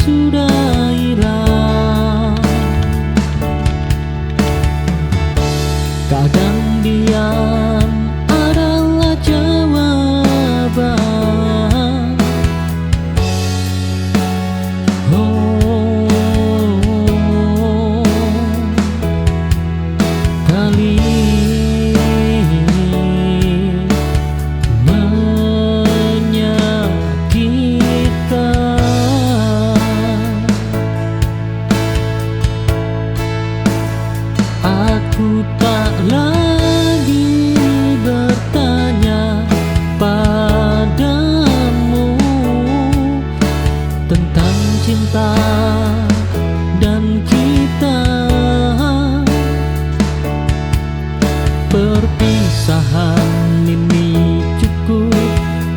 sudah hilang. Kadang diam adalah jawaban. Oh, kali aku tak lagi bertanya padamu tentang cinta dan kita. Perpisahan ini cukup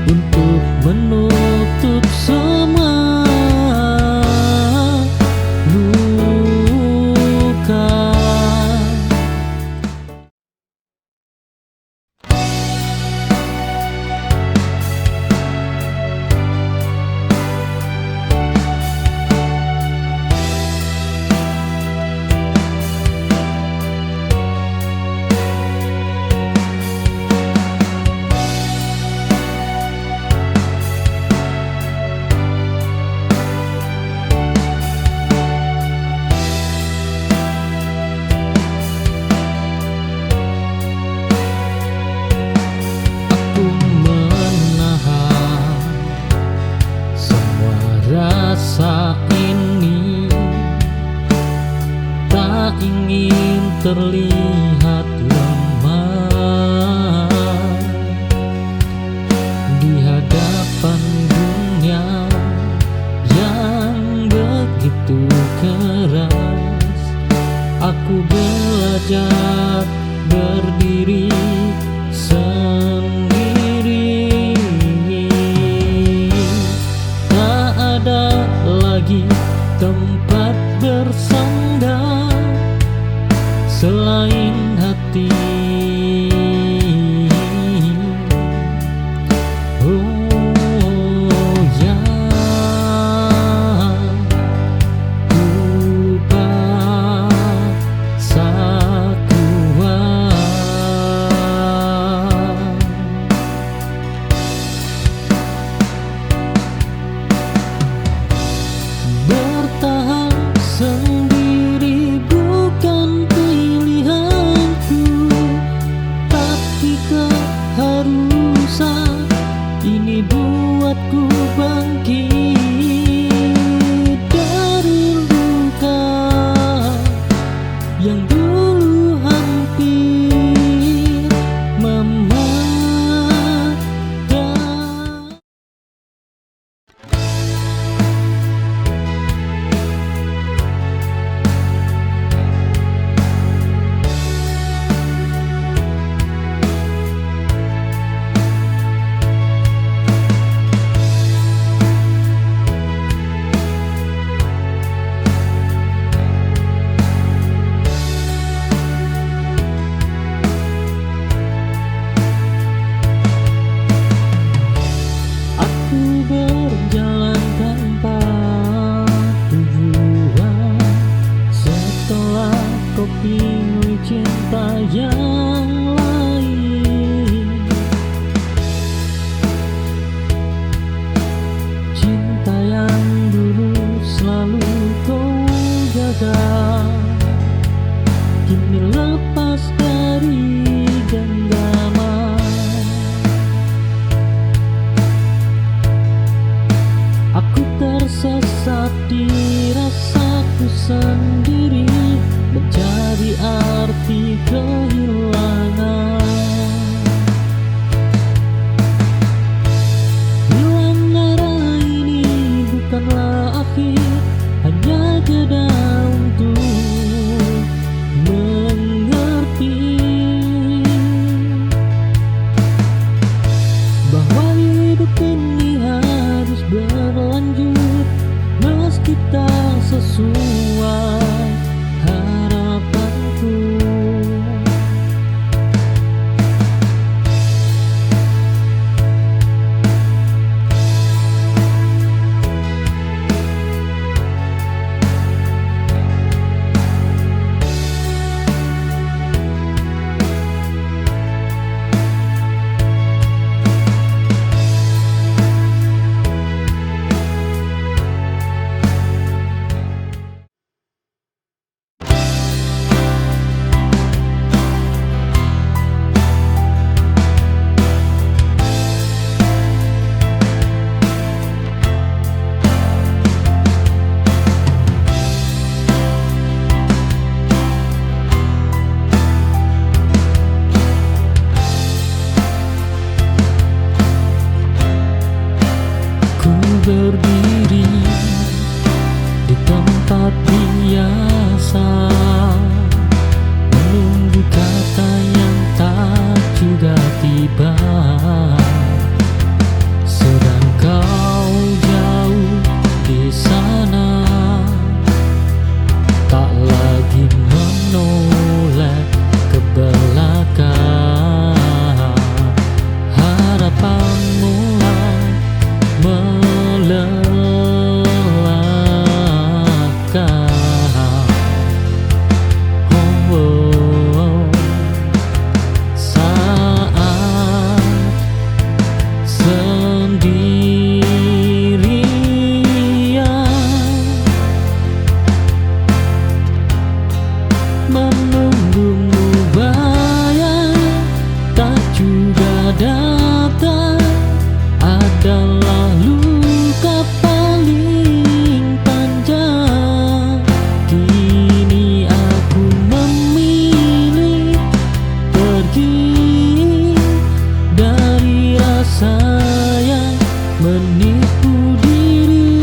untuk menutup semua luka. Rasa ini tak ingin terlihat lemah di hadapan dunia yang begitu keras. Aku belajar berdiri sendiri. Ada lagi tempat bersandar selain hati. Oh ya, ku paksa kuat. Bertahan sendiri bukan pilihanku, tapi keharusan ini buatku bangkit dari luka yang dulu hampir mematikan. Berjalan tanpa tujuan setelah kau pilih cinta yang lain. Cinta yang dulu selalu kau jaga kini lepas dari genggaman. Aku tersesat di rasaku sendiri, mencari arti kehilangan. Hilang arah ini bukanlah akhir, hanya jeda untuk mengerti bahwa hidup ini harus berlanjut meski tak sesuai harapanku. sana, tak lagi menoleh ke belakang. Harapan mulai melelahkan. Saat sendirian menunggumu, bayang tak juga datang, adalah luka paling panjang. Kini aku memilih pergi dari rasa yang menipu diri.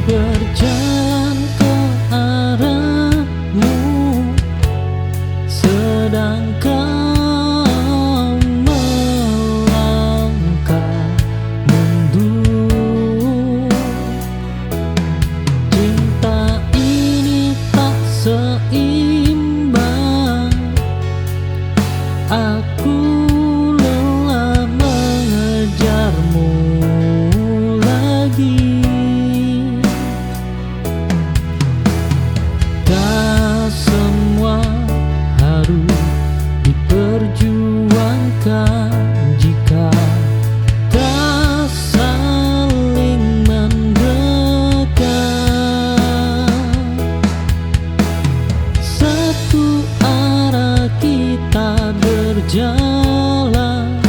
Berjalan ke arahmu, sedang kau melangkah mundur. Cinta ini tak seimbang, aku lelah mengejarmu lagi. Semua harus diperjuangkan jika tak saling mendekat. Satu arah kita berjalan,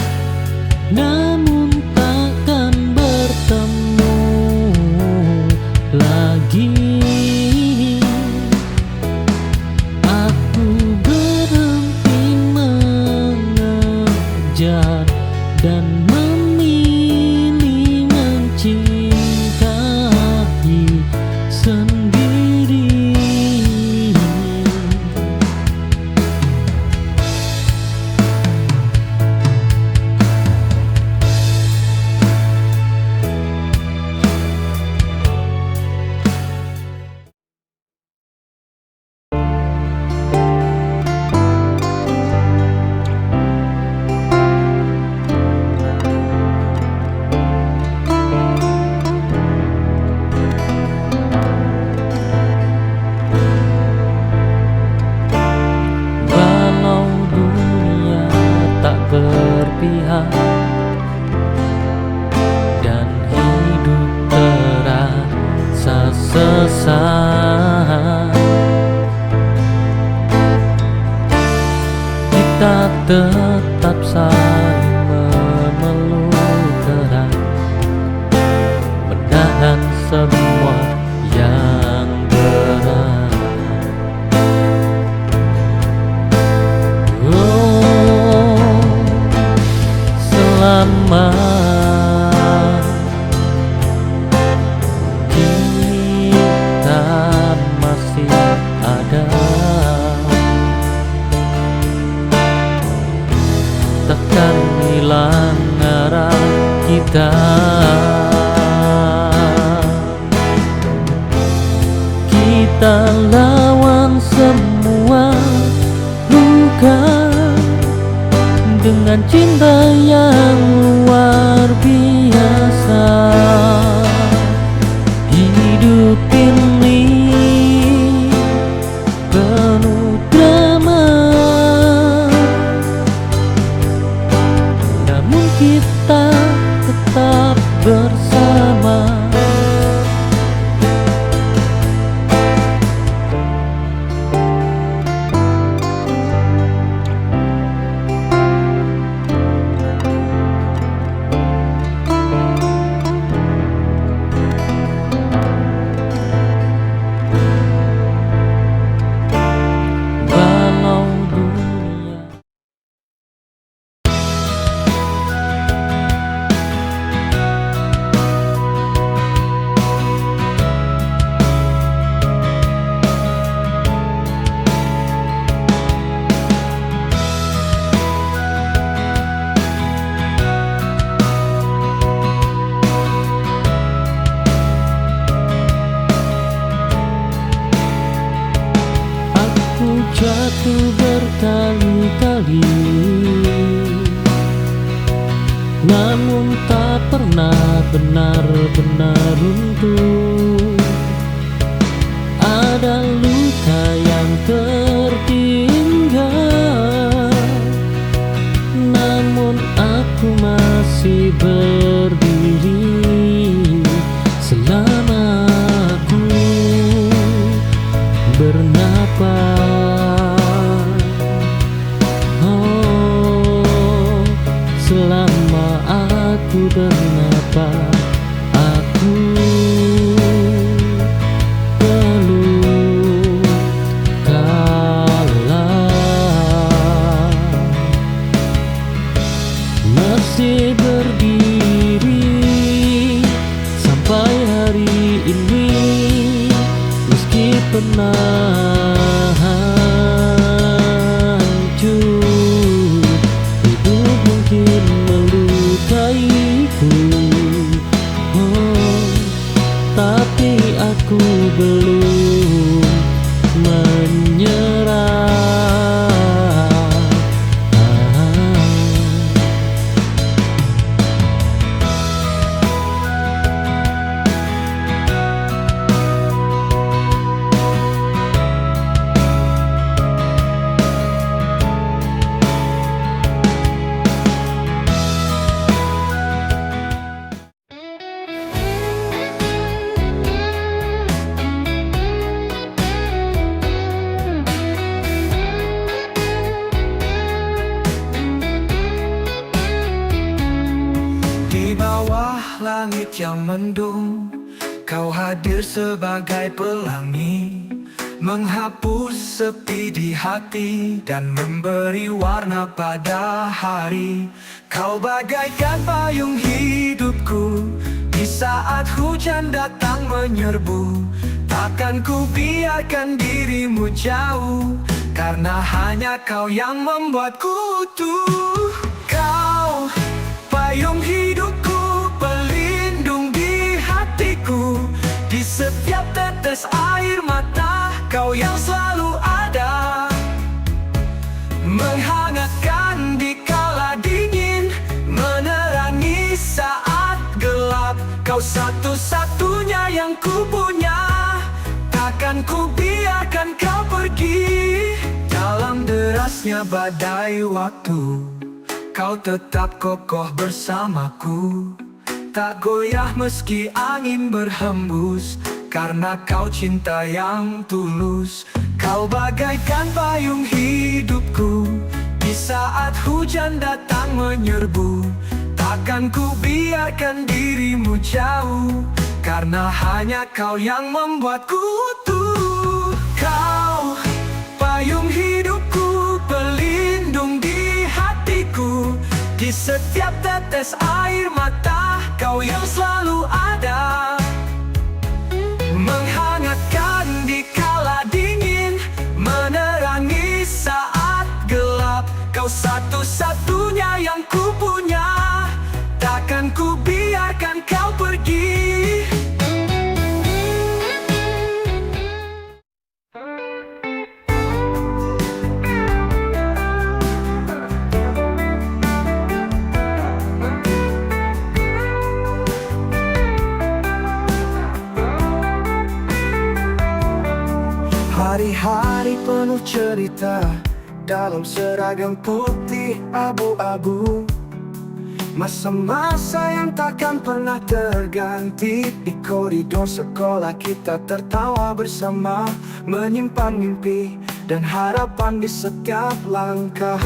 namun takkan bertemu lagi. Dan memilih mencintai sendiri. Berpihak dan hidup terasa sesat, kita tetap saling memeluk erat, menahan semua yang berat. Selama kita masih ada, takkan hilang arah kita. Kita lawan semua luka dengan cinta yang luar biasa. Hidup ini penuh jatuh berkali-kali, namun tak pernah benar-benar runtuh. Ada luka yang tertinggal, namun aku masih berdiri selama aku bernapas. Oh, selama aku bernapas, aku belum kalah. Masih berdiri sampai hari ini, meski pernah hancur. Hidup mungkin melukaiku, oh, tapi aku belum menyerah. Di bawah langit yang mendung, kau hadir sebagai pelangi, menghapus sepi di hati dan memberi warna pada hari. Kau bagaikan payung hidupku di saat hujan datang menyerbu. Takkan ku biarkan dirimu jauh, karena hanya kau yang membuatku utuh. Kau payung hidupku, pelindung di hatiku. Di setiap tetes air mata, kau yang selalu ada, menghangatkan di kala dingin, menerangi saat gelap. Kau satu-satunya yang ku punya, takkan ku biarkan kau pergi. Dalam derasnya badai waktu, kau tetap kokoh bersamaku, tak goyah meski angin berhembus, karena kau cinta yang tulus. Kau bagaikan payung hidupku di saat hujan datang menyerbu. Takkan ku biarkan dirimu jauh, karena hanya kau yang membuatku utuh. Kau payung hidupku, pelindung di hatiku. Di setiap tetes air mata, kau yang selalu ada, menghangatkan di kala dingin, menerangi saat gelap. Kau satu-satunya yang ku punya, takkan ku biarkan kau pergi. Hari-hari penuh cerita dalam seragam putih abu-abu. Masa-masa yang takkan pernah terganti. Di koridor sekolah kita tertawa bersama, menyimpan mimpi dan harapan di setiap langkah.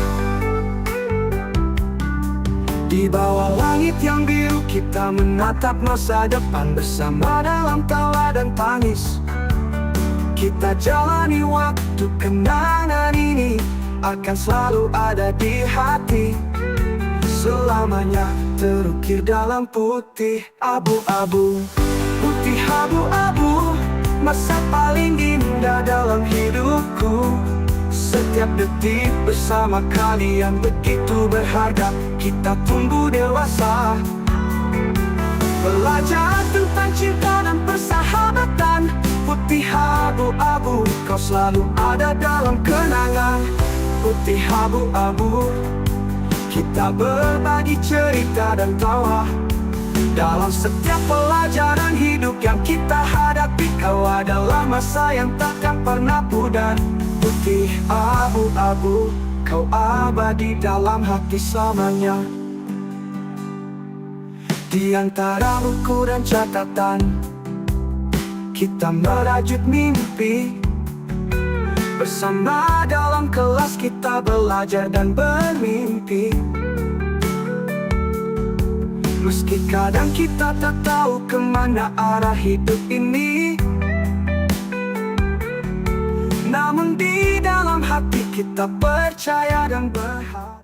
Di bawah langit yang biru kita menatap masa depan bersama dalam tawa dan tangis. Kita jalani waktu, kenangan ini akan selalu ada di hati, selamanya terukir dalam putih abu-abu. Putih abu-abu, masa paling indah dalam hidupku. Setiap detik bersama kalian begitu berharga. Kita tumbuh dewasa, belajar tentang cinta dan persahabatan. Putih abu-abu, kau selalu ada dalam kenangan. Putih abu-abu, kita berbagi cerita dan tawa. Dalam setiap pelajaran hidup yang kita hadapi, kau adalah masa yang takkan pernah pudar. Putih abu-abu, kau abadi dalam hati selamanya. Di antara buku dan catatan, kita merajut mimpi. Bersama dalam kelas kita belajar dan bermimpi. Meski kadang kita tak tahu kemana arah hidup ini, namun di dalam hati kita percaya dan berharap.